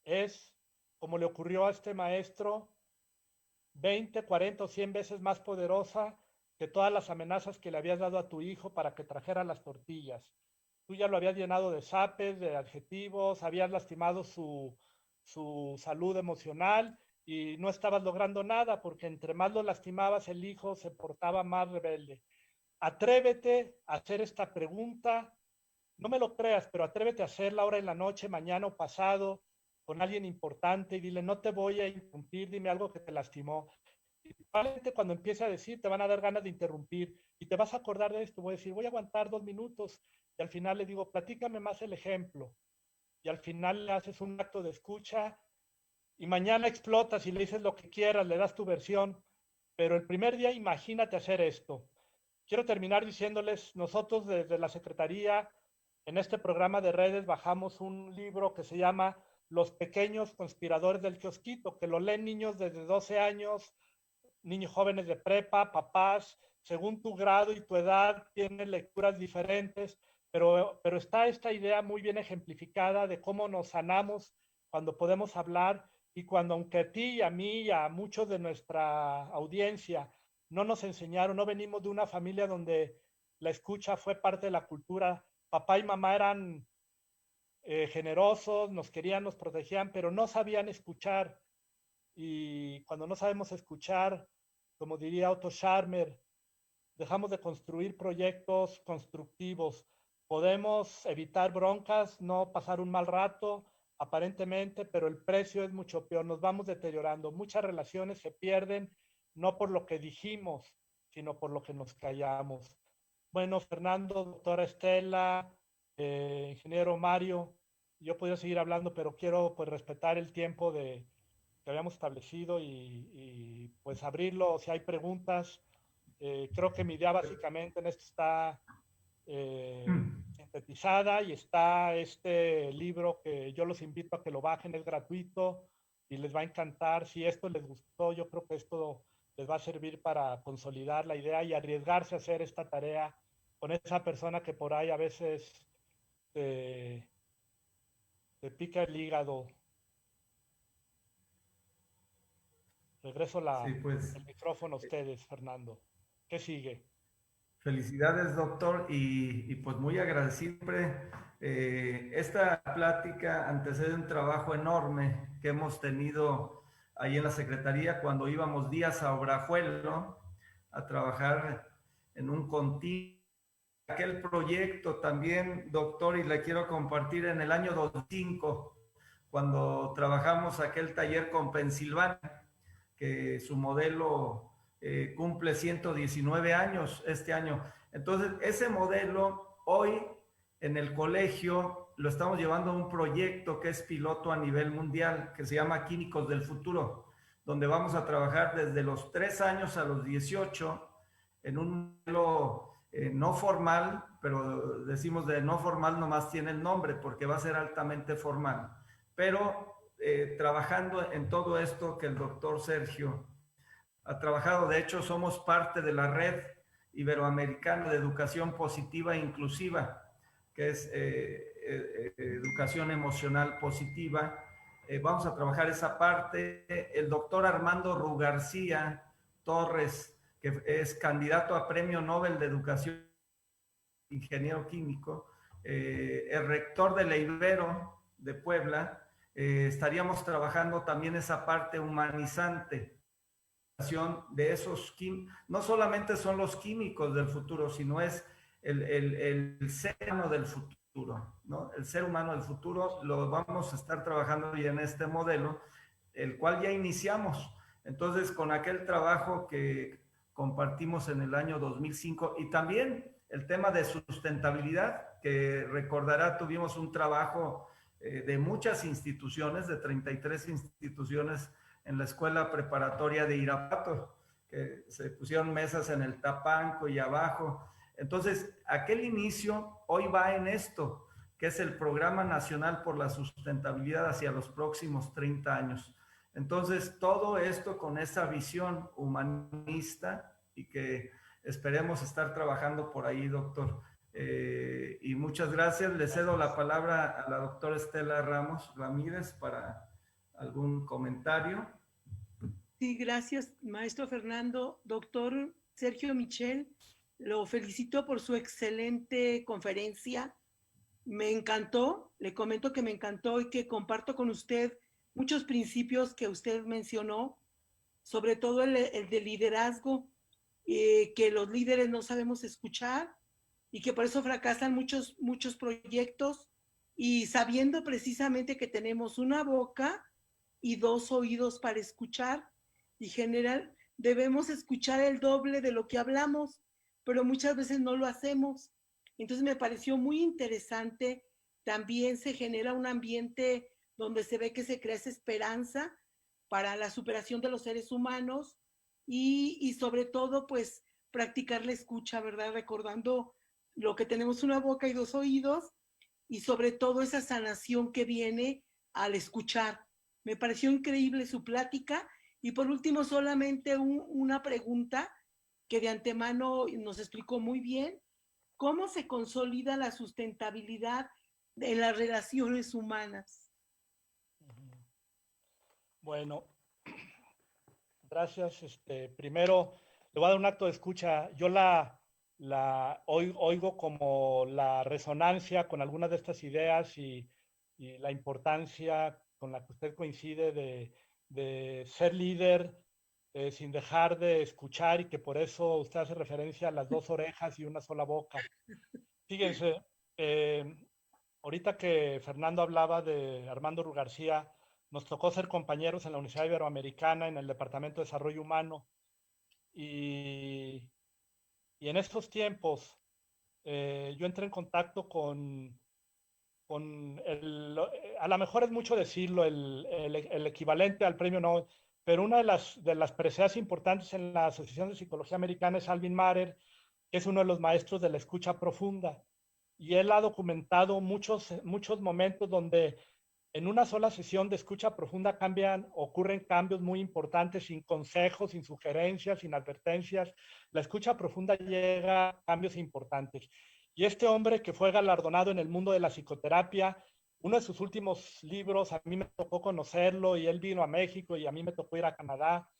es, como le ocurrió a este maestro, 20, 40 o 100 veces más poderosa que todas las amenazas que le habías dado a tu hijo para que trajera las tortillas. Tú ya lo habías llenado de zapes, de adjetivos, habías lastimado su salud emocional y no estabas logrando nada porque entre más lo lastimabas el hijo se portaba más rebelde. Atrévete a hacer esta pregunta, no me lo creas, pero atrévete a hacerla ahora en la noche, mañana o pasado con alguien importante y dile, no te voy a interrumpir, dime algo que te lastimó. Y probablemente cuando empiece a decir te van a dar ganas de interrumpir y te vas a acordar de esto, voy a decir, voy a aguantar 2 minutos y al final le digo, platícame más el ejemplo y al final le haces un acto de escucha y mañana explotas y le dices lo que quieras, le das tu versión, pero el primer día imagínate hacer esto. Quiero terminar diciéndoles, nosotros desde la Secretaría, en este programa de redes, bajamos un libro que se llama Los pequeños conspiradores del kiosquito, que lo leen niños desde 12 años, niños jóvenes de prepa, papás, según tu grado y tu edad, tienen lecturas diferentes, pero está esta idea muy bien ejemplificada de cómo nos sanamos cuando podemos hablar y cuando aunque a ti y a mí y a muchos de nuestra audiencia no nos enseñaron, no venimos de una familia donde la escucha fue parte de la cultura, papá y mamá eran generosos, nos querían, nos protegían, pero no sabían escuchar. Y cuando no sabemos escuchar, como diría Otto Scharmer, dejamos de construir proyectos constructivos. Podemos evitar broncas, no pasar un mal rato, aparentemente, pero el precio es mucho peor. Nos vamos deteriorando. Muchas relaciones se pierden no por lo que dijimos, sino por lo que nos callamos. Bueno, Fernando, doctora Estela, ingeniero Mario, yo podría seguir hablando, pero quiero pues respetar el tiempo que habíamos establecido y pues abrirlo si hay preguntas. Creo que mi idea básicamente en esto está sintetizada y está este libro que yo los invito a que lo bajen, es gratuito y les va a encantar. Si esto les gustó, yo creo que esto les va a servir para consolidar la idea y arriesgarse a hacer esta tarea con esa persona que por ahí a veces te, te pica el hígado. Regreso Sí, pues. el micrófono a ustedes, Fernando. ¿Qué sigue? Felicidades, doctor, y pues muy agradecido. Siempre esta plática antecede un trabajo enorme que hemos tenido ahí en la Secretaría cuando íbamos días a Obrajuelo a trabajar en un continuo. Aquel proyecto también, doctor, y le quiero compartir en el año 2005, cuando trabajamos aquel taller con Pensilvania, que su modelo cumple 119 años este año. Entonces, ese modelo hoy en el colegio lo estamos llevando a un proyecto que es piloto a nivel mundial, que se llama Químicos del Futuro, donde vamos a trabajar desde los 3 años a los 18 en un modelo no formal, pero decimos de no formal nomás tiene el nombre porque va a ser altamente formal, pero trabajando en todo esto que el doctor Sergio ha trabajado. De hecho, somos parte de la Red Iberoamericana de Educación Positiva e Inclusiva, que es educación emocional positiva. Vamos a trabajar esa parte. El doctor Armando Rugarcía Torres, que es candidato a Premio Nobel de Educación, ingeniero químico, el rector de la Ibero de Puebla, estaríamos trabajando también esa parte humanizante de esos químicos. No solamente son los químicos del futuro, sino es el ser humano del futuro, ¿no? El ser humano del futuro lo vamos a estar trabajando ya en este modelo, el cual ya iniciamos. Entonces, con aquel trabajo que compartimos en el año 2005 y también el tema de sustentabilidad, que recordará, tuvimos un trabajo de muchas instituciones, de 33 instituciones en la escuela preparatoria de Irapuato, que se pusieron mesas en el Tapanco y abajo. Entonces, aquel inicio hoy va en esto, que es el Programa Nacional por la Sustentabilidad hacia los próximos 30 años. Entonces, todo esto con esa visión humanista y que esperemos estar trabajando por ahí, doctor. Y muchas gracias. Le cedo la palabra a la doctora Estela Ramos Ramírez para algún comentario. Sí, gracias, maestro Fernando. Doctor Sergio Michel, lo felicito por su excelente conferencia. Me encantó, le comento que me encantó y que comparto con usted muchos principios que usted mencionó, sobre todo el de liderazgo, que los líderes no sabemos escuchar y que por eso fracasan muchos proyectos, y sabiendo precisamente que tenemos una boca y 2 oídos para escuchar, y general debemos escuchar el doble de lo que hablamos, pero muchas veces no lo hacemos. Entonces me pareció muy interesante. También se genera un ambiente donde se ve que se crea esa esperanza para la superación de los seres humanos y sobre todo pues practicar la escucha, ¿verdad? Recordando lo que tenemos una boca y 2 oídos, y sobre todo esa sanación que viene al escuchar. Me pareció increíble su plática. Y por último, solamente una pregunta que de antemano nos explicó muy bien: ¿cómo se consolida la sustentabilidad en las relaciones humanas? Bueno, gracias. Primero, le voy a dar un acto de escucha. Yo oigo como la resonancia con algunas de estas ideas y la importancia con la que usted coincide de ser líder sin dejar de escuchar, y que por eso usted hace referencia a las 2 orejas y una sola boca. Fíjense, ahorita que Fernando hablaba de Armando Rugarcía, nos tocó ser compañeros en la Universidad Iberoamericana en el Departamento de Desarrollo Humano, y en estos tiempos yo entré en contacto con a lo mejor es mucho decirlo, el equivalente al premio Nobel, pero una de las preseas importantes en la Asociación de Psicología Americana es Alvin Mahler, que es uno de los maestros de la escucha profunda. Y él ha documentado muchos momentos donde en una sola sesión de escucha profunda ocurren cambios muy importantes, sin consejos, sin sugerencias, sin advertencias. La escucha profunda llega a cambios importantes. Y este hombre, que fue galardonado en el mundo de la psicoterapia, uno de sus últimos libros, a mí me tocó conocerlo y él vino a México y a mí me tocó ir a Canadá.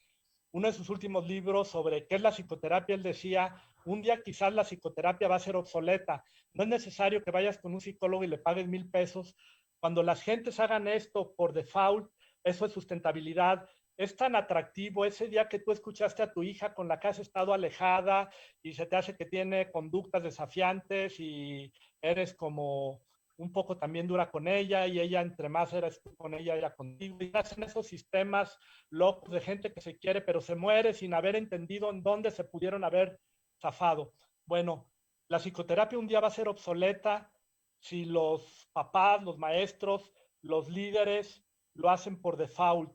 uno de sus últimos libros sobre qué es la psicoterapia, él decía, un día quizás la psicoterapia va a ser obsoleta. No es necesario que vayas con un psicólogo y le pagues 1,000 pesos. Cuando las gentes hagan esto por default, eso es sustentabilidad. Es tan atractivo ese día que tú escuchaste a tu hija con la que has estado alejada y se te hace que tiene conductas desafiantes y eres como un poco también dura con ella y ella entre más eres tú con ella, ella contigo. Y hacen esos sistemas locos de gente que se quiere pero se muere sin haber entendido en dónde se pudieron haber zafado. Bueno, la psicoterapia un día va a ser obsoleta si los papás, los maestros, los líderes lo hacen por default.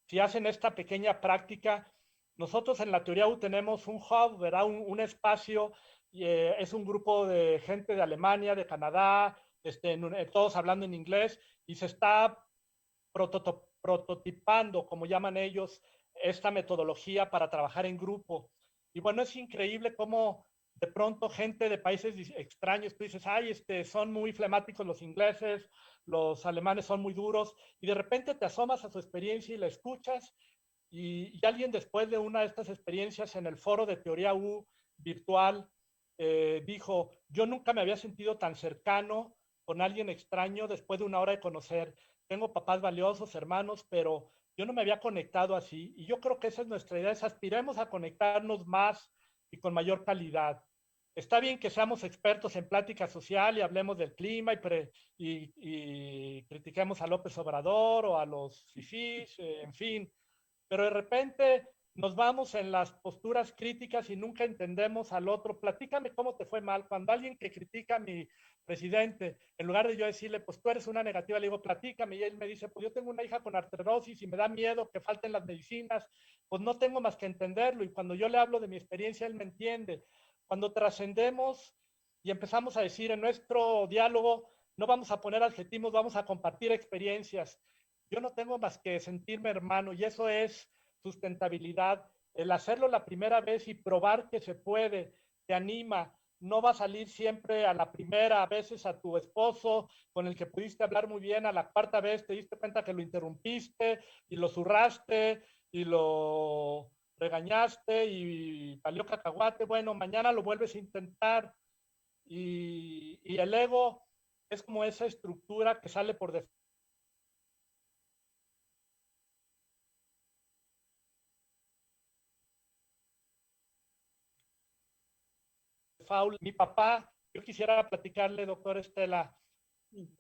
Si hacen esta pequeña práctica, nosotros en la teoría U tenemos un hub, ¿verdad? Un espacio, es un grupo de gente de Alemania, de Canadá, todos hablando en inglés, y se está prototipando, como llaman ellos, esta metodología para trabajar en grupo. Y bueno, es increíble cómo de pronto gente de países extraños, tú dices, ay, son muy flemáticos los ingleses, los alemanes son muy duros, y de repente te asomas a su experiencia y la escuchas, y alguien después de una de estas experiencias en el foro de Teoría U virtual, dijo, yo nunca me había sentido tan cercano con alguien extraño después de una hora de conocer. Tengo papás valiosos, hermanos, pero yo no me había conectado así. Y yo creo que esa es nuestra idea, es aspiremos a conectarnos más y con mayor calidad. Está bien que seamos expertos en plática social y hablemos del clima y critiquemos a López Obrador o a los fifís, en fin, pero de repente nos vamos en las posturas críticas y nunca entendemos al otro. Platícame cómo te fue mal. Cuando alguien que critica a mi presidente, en lugar de yo decirle, pues tú eres una negativa, le digo, platícame, y él me dice, pues yo tengo una hija con artrosis y me da miedo que falten las medicinas, pues no tengo más que entenderlo, y cuando yo le hablo de mi experiencia, él me entiende. Cuando trascendemos y empezamos a decir en nuestro diálogo, no vamos a poner adjetivos, vamos a compartir experiencias. Yo no tengo más que sentirme hermano, y eso es sustentabilidad. El hacerlo la primera vez y probar que se puede, te anima. No va a salir siempre a la primera, a veces a tu esposo con el que pudiste hablar muy bien, a la cuarta vez te diste cuenta que lo interrumpiste y lo zurraste y lo regañaste y valió cacahuate. Bueno, mañana lo vuelves a intentar, y el ego es como esa estructura que sale por default. Mi papá, yo quisiera platicarle, doctor Estela,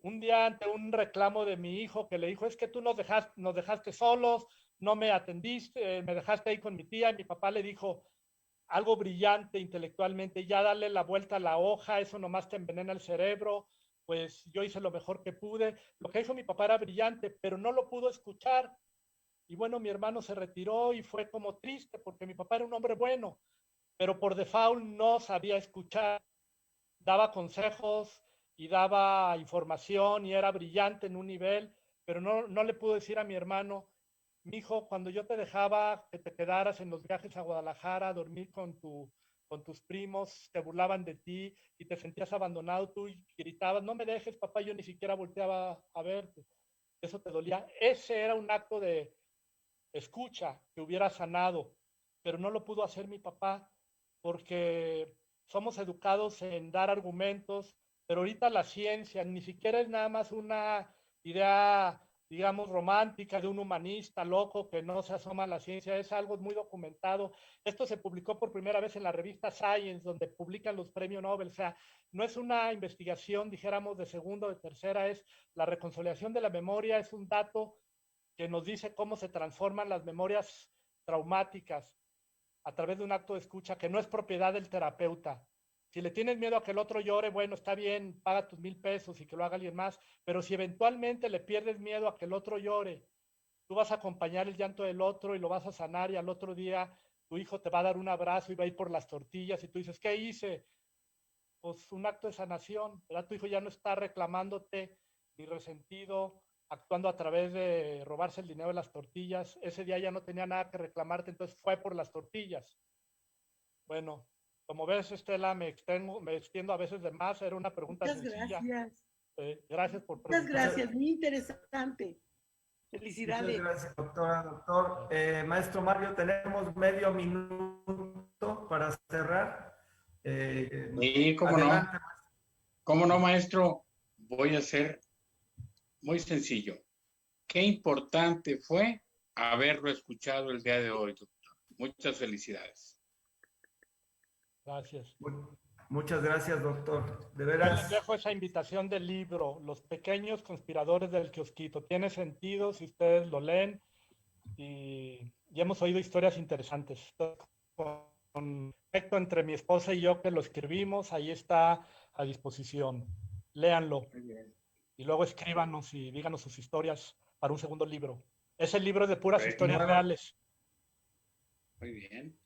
un día ante un reclamo de mi hijo que le dijo, es que tú nos dejaste solos, no me atendiste, me dejaste ahí con mi tía, y mi papá le dijo algo brillante intelectualmente, ya dale la vuelta a la hoja, eso nomás te envenena el cerebro. Pues yo hice lo mejor que pude. Lo que dijo mi papá era brillante, pero no lo pudo escuchar. Y bueno, mi hermano se retiró y fue como triste porque mi papá era un hombre bueno, pero por default no sabía escuchar. Daba consejos y daba información y era brillante en un nivel, pero no le pudo decir a mi hermano, mi hijo, cuando yo te dejaba que te quedaras en los viajes a Guadalajara a dormir con tus primos, te burlaban de ti y te sentías abandonado, tú y gritabas, no me dejes, papá, yo ni siquiera volteaba a verte. Eso te dolía. Ese era un acto de escucha que hubiera sanado, pero no lo pudo hacer mi papá porque somos educados en dar argumentos, pero ahorita la ciencia ni siquiera es nada más una idea, digamos, romántica de un humanista loco que no se asoma a la ciencia, es algo muy documentado. Esto se publicó por primera vez en la revista Science, donde publican los premios Nobel, o sea, no es una investigación, dijéramos, de segunda o de tercera, es la reconciliación de la memoria, es un dato que nos dice cómo se transforman las memorias traumáticas a través de un acto de escucha que no es propiedad del terapeuta. Si le tienes miedo a que el otro llore, bueno, está bien, paga tus 1,000 pesos y que lo haga alguien más, pero si eventualmente le pierdes miedo a que el otro llore, tú vas a acompañar el llanto del otro y lo vas a sanar, y al otro día tu hijo te va a dar un abrazo y va a ir por las tortillas y tú dices, ¿qué hice? Pues un acto de sanación, ¿verdad? Tu hijo ya no está reclamándote ni resentido, actuando a través de robarse el dinero de las tortillas. Ese día ya no tenía nada que reclamarte, entonces fue por las tortillas. Bueno, como ves, Estela, me extiendo a veces de más. Era una pregunta Muchas sencilla. gracias. Gracias por Muchas preguntar. gracias, muy interesante. Muchas Felicidades. gracias, doctora, doctor. Maestro Mario, tenemos medio minuto para cerrar. Sí, cómo Adelante. no. Cómo no, maestro. Voy a ser muy sencillo. Qué importante fue haberlo escuchado el día de hoy, doctor. Muchas felicidades. Gracias. Muchas gracias, doctor. De Yo les veras. dejo esa invitación del libro, Los pequeños conspiradores del kiosquito. Tiene sentido si ustedes lo leen y hemos oído historias interesantes. Con respecto entre mi esposa y yo que lo escribimos, ahí está a disposición. Léanlo y luego escríbanos y díganos sus historias para un segundo libro. Ese libro es de puras historias reales. Muy bien.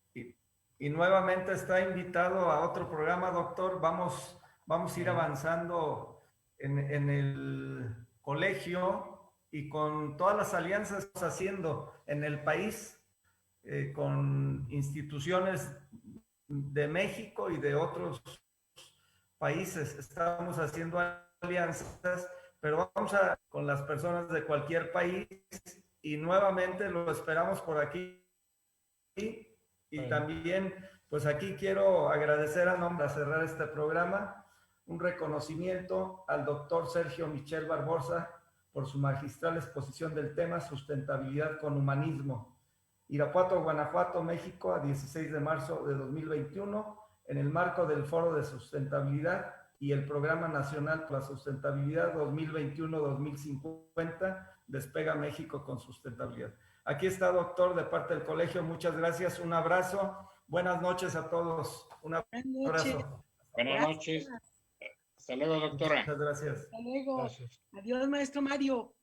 Y nuevamente está invitado a otro programa, doctor. Vamos a ir avanzando en el colegio y con todas las alianzas que estamos haciendo en el país, con instituciones de México y de otros países. Estamos haciendo alianzas, pero vamos a con las personas de cualquier país y nuevamente lo esperamos por aquí. Y también, pues aquí quiero agradecer a nombre, a cerrar este programa, un reconocimiento al doctor Sergio Michel Barbosa por su magistral exposición del tema Sustentabilidad con Humanismo. Irapuato, Guanajuato, México, a 16 de marzo de 2021, en el marco del Foro de Sustentabilidad y el Programa Nacional para la Sustentabilidad 2021-2050, Despega México con Sustentabilidad. Aquí está, doctor, de parte del colegio. Muchas gracias. Un abrazo. Buenas noches a todos. Un abrazo. Buenas noches. Hasta luego, doctora. Muchas gracias. Hasta luego. Gracias. Adiós, maestro Mario.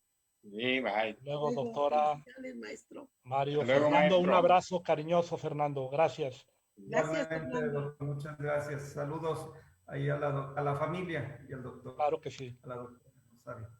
Sí, bye. Luego, doctora. Maestro. Mario, Hasta luego, Fernando, maestro. un abrazo cariñoso, Fernando. Gracias. Gracias, Fernando. Muchas gracias. Saludos ahí a la familia y al doctor. Claro que sí. A la doctora Rosario.